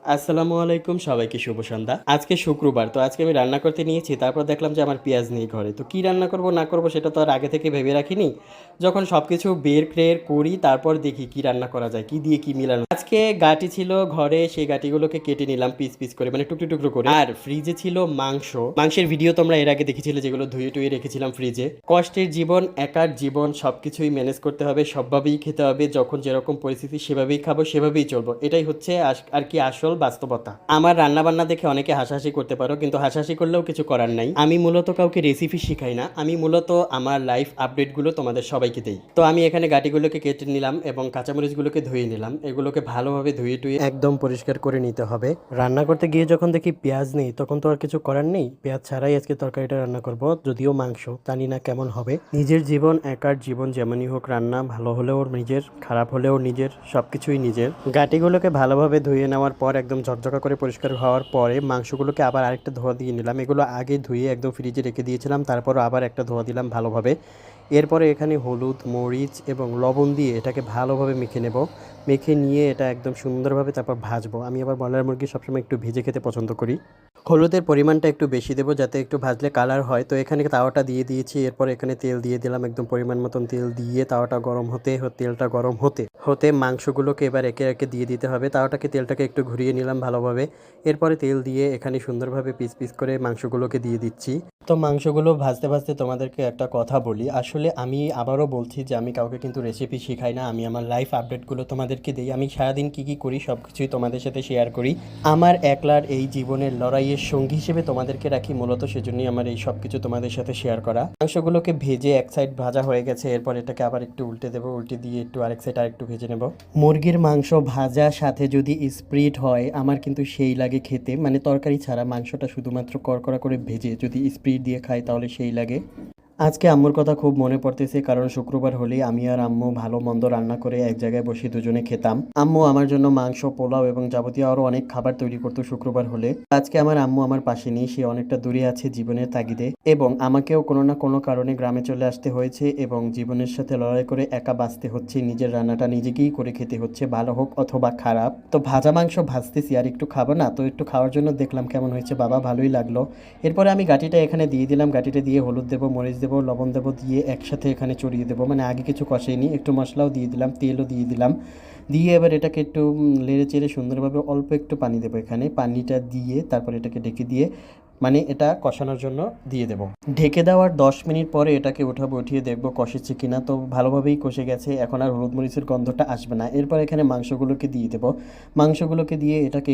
আসসালামু আলাইকুম, সবাইকে শুভ সন্ধ্যা। আজকে শুক্রবার, তো আজকে আমি রান্না করতে নিয়েছি। তারপর দেখলাম যে আমার পেঁয়াজ নেই ঘরে। তো কি রান্না করব না করব সেটা তো আর আগে থেকে ভেবে রাখিনি। যখন সবকিছু বের করি তারপর দেখি কি রান্না করা যায়, কি দিয়ে কি মিলানো। আজকে গাঁটি ছিল ঘরে, সেই গাঁটিগুলোকে কেটে নিলাম পিস পিস করে, মানে টুকরো টুকরো করে। আর ফ্রিজে ছিল মাংস। মাংসের ভিডিও তোমরা এর আগে দেখেছিলে, যেগুলো ধুয়ে টুয়ে রেখেছিলাম ফ্রিজে। কষ্টের জীবন, একার জীবন, সবকিছুই ম্যানেজ করতে হবে, সবভাবেই খেতে হবে। যখন যেরকম পরিস্থিতি সেভাবেই খাবো, সেভাবেই চলবো। এটাই হচ্ছে আর কি আসল বাস্তবতা। আমার রান্না বান্না দেখে অনেকে হাসাহাসি করতে পারো, কিন্তু হাসাহাসি করলেও কিছু করার নাই। আমি মূলত কাউকে রেসিপি শিখাই না, আমি মূলত আমার লাইফ আপডেটগুলো তোমাদের সবাইকে দেই। তো আমি এখানে গাটিগুলোকে কেটে নিলাম এবং কাঁচামরিচগুলোকে ধুয়ে নিলাম। এগুলোকে ভালোভাবে ধুয়ে টুয়ে একদম পরিষ্কার করে নিতে হবে। রান্না করতে গিয়ে যখন দেখি পেঁয়াজ নেই, তখন তো আর কিছু করার নেই। পেঁয়াজ ছাড়াই আজকে তরকারিটা রান্না করব, যদিও মাংস, জানি না কেমন হবে। নিজের জীবন, একার জীবন, যেমনই হোক, রান্না ভালো হলেও নিজের, খারাপ হলেও নিজের, সবকিছুই নিজের। গাটিগুলোকে ভালোভাবে ধুয়ে নেওয়ার পর, একদম ঝকঝকা করে পরিষ্কার হওয়ার পরে মাংসগুলোকে আবার আরেকটা ধোয়া দিয়ে নিলাম। এগুলো আগে ধুয়ে একদম ফ্রিজে রেখে দিয়েছিলাম, তারপর আবার একটা ধোয়া দিলাম ভালোভাবে। এরপরে এখানে হলুদ, মরিচ এবং লবণ দিয়ে এটাকে ভালোভাবে মেখে নেব। মেখে নিয়ে এটা একদম সুন্দরভাবে তারপর ভাজবো। আমি আবার ব্রয়লার মুরগি সবসময় একটু ভেজে খেতে পছন্দ করি। হলুদের পরিমাণটা একটু বেশি দেবো, যাতে একটু ভাজলে কালার হয়। তো এখানে তাওয়াটা দিয়ে দিয়েছি। এরপর এখানে তেল দিয়ে দিলাম, একদম পরিমাণ মতন তেল দিয়ে তাওয়াটা গরম হতে, তেলটা গরম হতে হতে মাংসগুলোকে এবার একে একে দিয়ে দিতে হবে। তাওয়াটাকে, তেলটাকে একটু ঘুরিয়ে নিলাম ভালোভাবে। এরপরে তেল দিয়ে এখানে সুন্দরভাবে পিস পিস করে মাংসগুলোকে দিয়ে দিচ্ছি। তো মাংসগুলো ভাজতে ভাজতে তোমাদেরকে একটা কথা বলি। আসলে আমি আবারও বলছি যে আমি কাউকে কিন্তু রেসিপি শিখাই না, আমি আমার লাইফ আপডেটগুলো তোমাদেরকে দিই। আমি সারাদিন কী কী করি সব কিছুই তোমাদের সাথে শেয়ার করি। আমার একলার এই জীবনের লড়াইয়ের সঙ্গী হিসেবে তোমাদেরকে রাখি, মূলত সেজন্যই আমার এই সব কিছু তোমাদের সাথে শেয়ার করা। মাংসগুলোকে ভেজে এক সাইড ভাজা হয়ে গেছে, এরপর এটাকে আবার একটু উল্টে দেবো, উল্টে দিয়ে একটু আরেক সাইড আর একটু ভেজে নেব। মুরগির মাংস ভাজা সাথে যদি স্প্রিট হয়, আমার কিন্তু সেই লাগে খেতে, মানে তরকারি ছাড়া মাংসটা শুধুমাত্র কড়কড়া করে ভেজে যদি স্প্রিট দিয়ে খাই তাহলে সেই লাগে। আজকে আম্মুর কথা খুব মনে পড়তেছে, কারণ শুক্রবার হলেই আমি আর আম্মু ভালো মন্দ রান্না করে এক জায়গায় বসে দুজনে খেতাম। আম্মু আমার জন্য মাংস, পোলাও এবং যাবতীয় আরও অনেক খাবার তৈরি করতো শুক্রবার হলে। আজকে আমার আম্মু আমার পাশে নেই, সে অনেকটা দূরে আছে জীবনের তাগিদে, এবং আমাকেও কোনো না কোনো কারণে গ্রামে চলে আসতে হয়েছে এবং জীবনের সাথে লড়াই করে একা বাঁচতে হচ্ছে। নিজের রান্নাটা নিজেকেই করে খেতে হচ্ছে, ভালো হোক অথবা খারাপ। তো ভাজা মাংস ভাজতেছি, আর একটু খাবো না, তো একটু খাওয়ার জন্য দেখলাম কেমন হয়েছে, বাবা ভালোই লাগলো। এরপরে আমি গাটিটা এখানে দিয়ে দিলাম, গাটিটা দিয়ে হলুদ দেবো, মরিচ দেবো, লবণ দেবো, দিয়ে একসাথে এখানে চড়িয়ে দেবো। মানে আগে কিছু কষাইনি, একটু মশলাও দিয়ে দিলাম, তেলও দিয়ে দিলাম। দিয়ে এবার এটাকে একটু নেড়ে চেড়ে সুন্দরভাবে অল্প একটু পানি দেবো। এখানে পানিটা দিয়ে তারপর এটাকে ঢেকে দিয়ে, মানে এটা কষানোর জন্য দিয়ে দেবো। ঢেকে দেওয়ার 10 মিনিট পরে এটাকে উঠাবো, উঠিয়ে দেখবো কষেছে কিনা। তো ভালোভাবেই কষে গেছে, এখন আর হলুদ মরিচের গন্ধটা আসবে না। এরপর এখানে মাংসগুলোকে দিয়ে দেবো। মাংসগুলোকে দিয়ে এটাকে